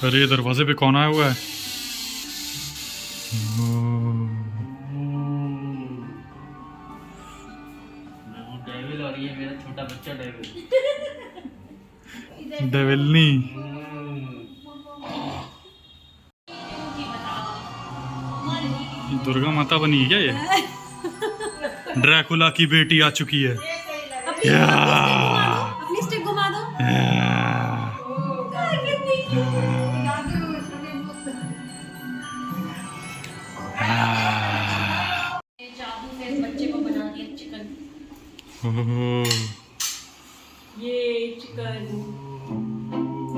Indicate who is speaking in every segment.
Speaker 1: अरे ये दरवाजे पे कौन आया हुआ है?
Speaker 2: डेविल और ये मेरा छोटा बच्चा डेविल।
Speaker 1: डेविलनी। दुर्गा माता बनी है क्या ये? ड्रैकुला की बेटी आ चुकी है।
Speaker 3: अपनी स्टिक घुमा दो। जादू से इस बच्चे को बना दिया चिकन। ये चिकन।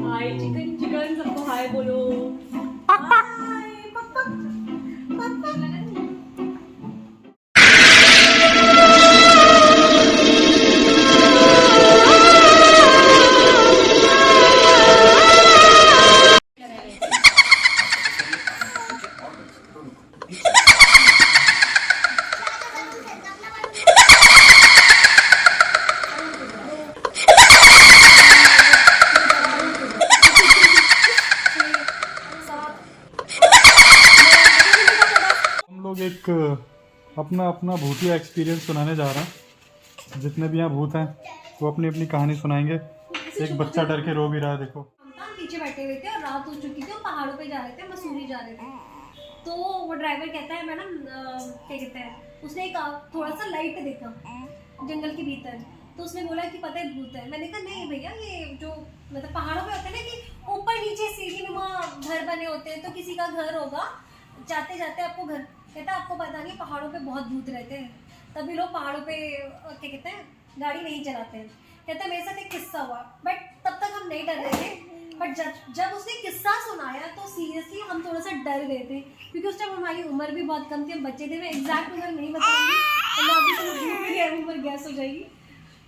Speaker 3: हाय चिकन चिकन सबको हाय बोलो। हाय पापा पापा।
Speaker 1: एक अपना अपना भूतिया एक्सपीरियंस सुनाने जा रहा हूँ। जितने भी यहाँ भूत हैं वो अपनी अपनी कहानी सुनाएंगे। एक बच्चा डर के रो भी रहा है, देखो।
Speaker 3: हम पीछे बैठे हुए थे और रात हो चुकी थी और पहाड़ों पे जा रहे थे, मसूरी जा रहे थे। तो वो ड्राइवर कहता है मैडम क्या कहते हैं, उसने एक थोड़ा सा लाइट देखा जंगल के भीतर। तो उसने बोला कि पता है भूत है। मैंने कहा नहीं भैया, ये जो मतलब पहाड़ों पे होते हैं ना कि ऊपर नीचे सीढ़ी नुमा घर बने होते हैं, तो किसी का घर होगा, जाते जाते आपको घर। कहता है आपको पता नहीं पहाड़ों पे बहुत भूत रहते हैं, तभी लोग पहाड़ों पे क्या कहते हैं गाड़ी नहीं चलाते हैं। कहता है मेरे साथ एक किस्सा हुआ, बट तब तक हम नहीं डर रहे थे। बट जब उसने किस्सा सुनाया तो सीरियसली हम थोड़ा सा डर गए थे, क्योंकि उस टाइम हमारी उम्र भी बहुत कम थी, हम बच्चे थे। मैं एग्जैक्ट उम्र नहीं बताऊंगी, मेरी उम्र गैस हो जाएगी।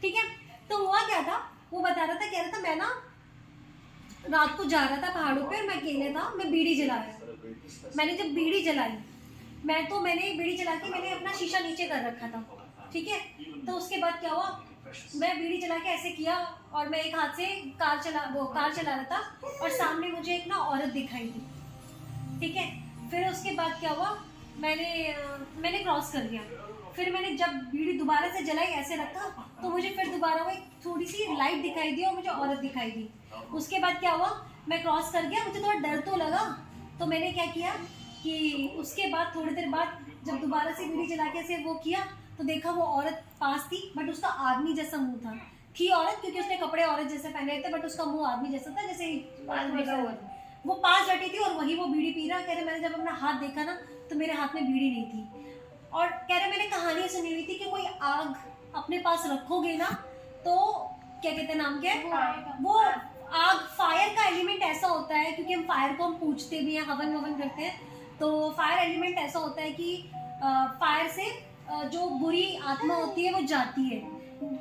Speaker 3: ठीक है, तो हुआ क्या था, वो बता रहा था, कह रहा था मैं ना रात को जा रहा था पहाड़ों पे, मैं अकेले था, मैं बीड़ी जला रहा। मैंने जब बीड़ी जलाई, मैंने बीड़ी जला के मैंने अपना शीशा नीचे कर रखा था। ठीक है, तो उसके बाद क्या हुआ, मैं बीड़ी जला के ऐसे किया और मैं एक हाथ से कार चला रहा था और सामने मुझे एक ना औरत दिखाई दी। ठीक है, फिर उसके बाद क्या हुआ, मैंने क्रॉस कर दिया। फिर मैंने जब बीड़ी दोबारा से जलाई ऐसे रखा, तो मुझे फिर दोबारा वो थोड़ी सी लाइट दिखाई दी और मुझे औरत दिखाई दी। उसके बाद क्या हुआ, मैं क्रॉस कर गया, मुझे थोड़ा डर तो लगा। तो मैंने क्या किया कि उसके बाद थोड़ी देर बाद जब दोबारा से बीड़ी जला के ऐसे वो किया, तो देखा वो औरत पास थी, बट उसका आदमी जैसा मुंह था। थी औरत, क्योंकि उसने कपड़े औरत जैसे पहने थे, बट उसका मुंह आदमी जैसा था, जैसे वो पास बैठी थी और वही वो बीड़ी पी रहा। कह रहे मैंने जब अपना हाथ देखा ना, तो मेरे हाथ में बीड़ी नहीं थी। और कह रहे मैंने कहानी सुनी हुई थी कि कोई आग अपने पास रखोगे ना, तो क्या कहते हैं, नाम क्या है वो आग, फायर का एलिमेंट ऐसा होता है, क्योंकि हम फायर को हम पूछते भी हैं, हवन ववन करते हैं, तो फायर एलिमेंट ऐसा होता है कि फायर से जो बुरी आत्मा होती है वो जाती है।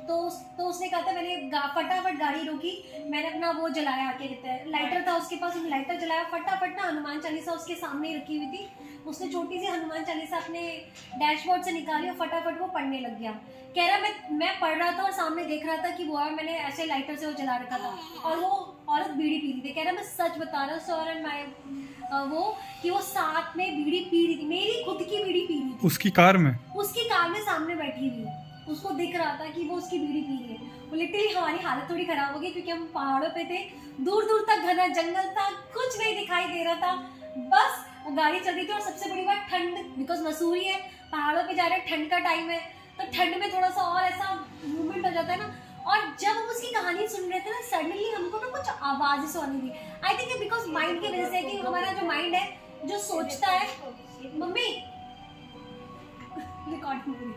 Speaker 3: तो उसने कहा था, मैंने फटाफट गाड़ी रोकी, मैंने अपना वो जलाया, क्या कहते हैं, लाइटर था उसके पास, उसने लाइटर जलाया, फटाफट ना हनुमान चालीसा उसके सामने ही रखी हुई थी, उसने छोटी सी हनुमान चालीसा अपने डैशबोर्ड से निकाली और फटाफट वो पढ़ने लग गया। कह रहा मैं पढ़ रहा था और सामने देख रहा था कि वो मैंने ऐसे लाइटर से वो जला रखा था और वो औरत बीड़ी पी रही थी। कह रहा मैं सच बता रहा हूँ सर एंड माई वो कि वो साथ में बीड़ी पी रही थी, मेरी खुद की बीड़ी पी रही थी,
Speaker 1: उसकी कार में
Speaker 3: सामने बैठी हुई, उसको दिख रहा था कि वो उसकी बीड़ी पी रही है। वो लिटरली हमारी हालत थोड़ी खराब हो गई क्योंकि हम पहाड़ों पे थे, दूर दूर तक घना जंगल था, कुछ नहीं दिखाई दे रहा था, बस वो गाड़ी चल रही थी। और सबसे बड़ी बात ठंड, बिकॉज मसूरी है, पहाड़ों पे जा रहे हैं, ठंड का टाइम है, तो ठंड में थोड़ा सा और ऐसा मूवमेंट हो जाता है ना। और जब हम उसकी कहानी सुन रहे थे ना, सडनली हमको ना कुछ आवाजें सुनाई दी। आई थिंक बिकॉज माइंड की वजह से, कि हमारा जो माइंड है जो सोचता है, मम्मी रिकॉर्डिंग,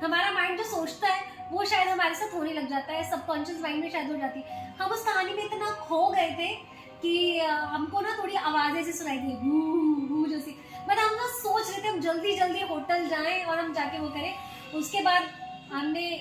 Speaker 3: हमारा माइंड जो सोचता है वो शायद हमारे साथ होने लग जाता है, सबकॉन्शियस माइंड में शायद हो जाती है। हम उस कहानी में इतना खो गए थे कि हमको ना थोड़ी आवाजें से सुनाई दी, हू जैसी, बट हम ना सोच रहे थे हम जल्दी जल्दी होटल जाएं और हम जाके वो करें। उसके बाद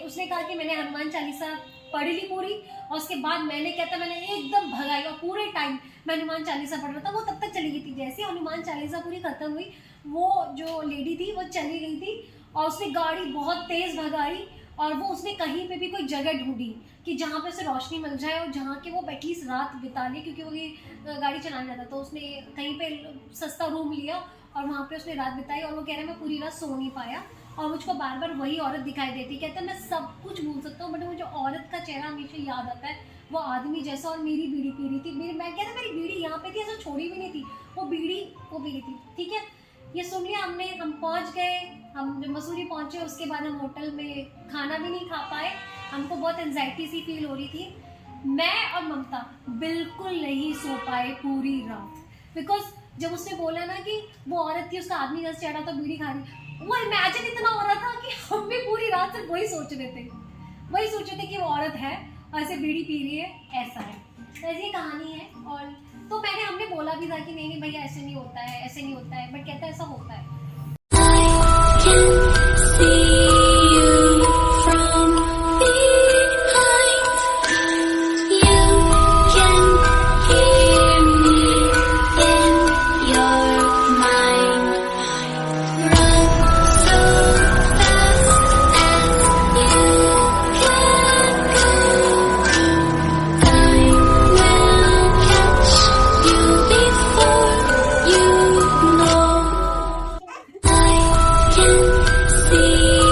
Speaker 3: उसने कहा कि मैंने हनुमान चालीसा पढ़ ली पूरी, और उसके बाद मैंने एकदम भगाई और पूरे टाइम मैं हनुमान चालीसा पढ़ रहा था। वो तब तक चली गई थी, जैसे हनुमान चालीसा पूरी खत्म हुई, वो जो लेडी थी वो चली गई थी और उसने गाड़ी बहुत तेज भगाई और वो उसने कहीं पे भी कोई जगह ढूंढी कि जहाँ पे उसे रोशनी मिल जाए और जहाँ के वो एटलीस्ट रात बिता ले, क्योंकि वो ये गाड़ी चलाने जाता। तो उसने कहीं पे सस्ता रूम लिया और वहाँ पे उसने रात बिताई, और वो कह रहा है मैं पूरी रात सो नहीं पाया और मुझको बार बार वही औरत दिखाई देती। कहता है मैं सब कुछ भूल सकता हूँ बट मुझे औरत का चेहरा हमेशा याद आता है, वो आदमी जैसा, और मेरी बीड़ी पी रही थी, मैं कहता मेरी बीड़ी यहाँ पे थी, ऐसा छोड़ी भी नहीं थी, वो बीड़ी वो पी रही थी। ठीक है, ये सुन लिया हमने, हम पहुँच गए, हम जब मसूरी पहुँचे उसके बाद हम होटल में खाना भी नहीं खा पाए, हमको बहुत एंजाइटी सी फील हो रही थी। मैं और ममता बिल्कुल नहीं सो पाए पूरी रात, बिकॉज जब उसने बोला ना कि वो औरत थी, उसका आदमी जैसे चढ़ा था बीड़ी खा रही, वो इमेजिन इतना हो रहा था कि हम भी पूरी रात सिर्फ वही सोच रहे थे कि वो औरत है और ऐसे बीड़ी पी रही है, ऐसा है। तो ऐसी कहानी है। और तो हमने बोला भी था कि नहीं भैया ऐसे नहीं होता है, बट कहता है ऐसा होता है।
Speaker 4: See